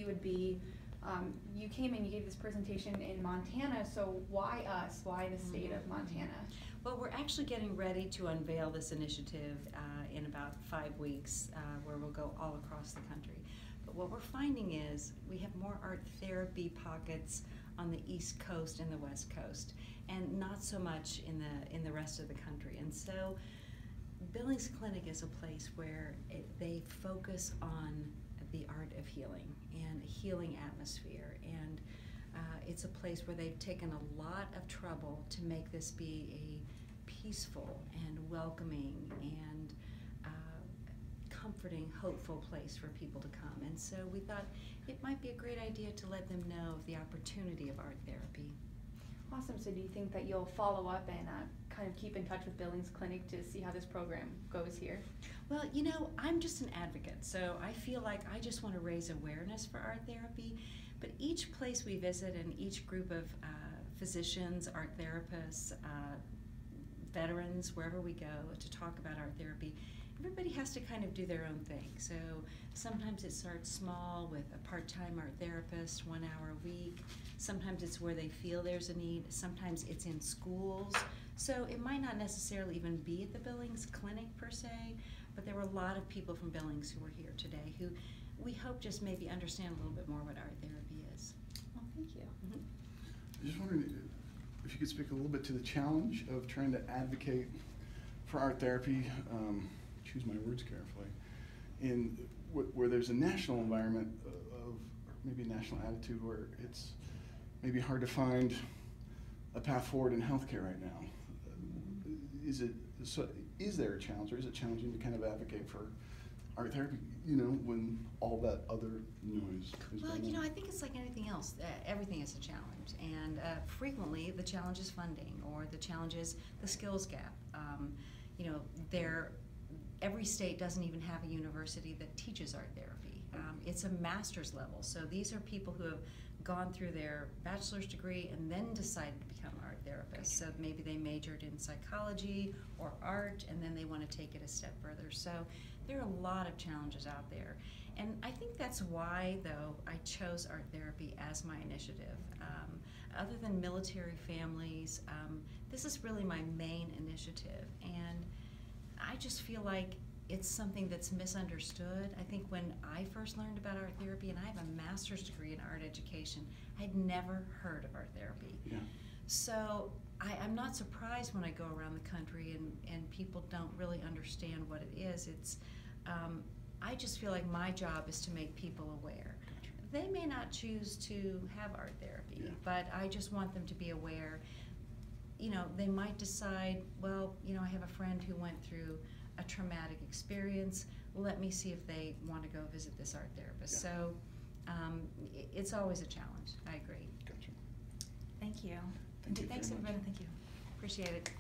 would be, you came and you gave this presentation in Montana, so why us? Why the state of Montana? Well, we're actually getting ready to unveil this initiative in about 5 weeks, where we'll go all across the country. But what we're finding is we have more art therapy pockets on the East Coast and the West Coast, and not so much in the rest of the country. And so Billings Clinic is a place where they focus on the art of healing and a healing atmosphere, and it's a place where they've taken a lot of trouble to make this be a peaceful and welcoming and comforting, hopeful place for people to come. And so we thought it might be a great idea to let them know of the opportunity of art therapy. Awesome. So do you think that you'll follow up and kind of keep in touch with Billings Clinic to see how this program goes here? Well, you know, I'm just an advocate, so I feel like I just want to raise awareness for art therapy. But each place we visit and each group of physicians, art therapists, veterans, wherever we go to talk about art therapy, everybody has to kind of do their own thing. So sometimes it starts small with a part-time art therapist, 1 hour a week. Sometimes it's where they feel there's a need. Sometimes it's in schools. So it might not necessarily even be at the Billings Clinic per se, but there were a lot of people from Billings who were here today who we hope just maybe understand a little bit more what art therapy is. Well, thank you. I just wondering if you could speak a little bit to the challenge of trying to advocate for art therapy, choose my words carefully, in where there's a national environment of, or maybe a national attitude where it's maybe hard to find a path forward in healthcare right now. Is there a challenge, or is it challenging to kind of advocate for art therapy, you know, when all that other noise is Well, going you know, on? I think it's like anything else. Everything is a challenge, and frequently the challenge is funding, or the challenge is the skills gap. You know, every state doesn't even have a university that teaches art therapy. It's a master's level, so these are people who have gone through their bachelor's degree and then decided to become art therapists. So maybe they majored in psychology or art, and then they want to take it a step further. So there are a lot of challenges out there. And I think that's why, though, I chose art therapy as my initiative. Other than military families, this is really my main initiative. And I just feel like it's something that's misunderstood. I think when I first learned about art therapy, and I have a master's degree in art education, I'd never heard of art therapy. Yeah. So I'm not surprised when I go around the country and people don't really understand what it is. I just feel like my job is to make people aware. Gotcha. They may not choose to have art therapy, Yeah. but I just want them to be aware. You know, they might decide, well, you know, I have a friend who went through a traumatic experience. Let me see if they want to go visit this art therapist. Yeah. So it's always a challenge. I agree. Gotcha. Thank you. Thank you Thanks, very much. everybody. Thank you. Appreciate it.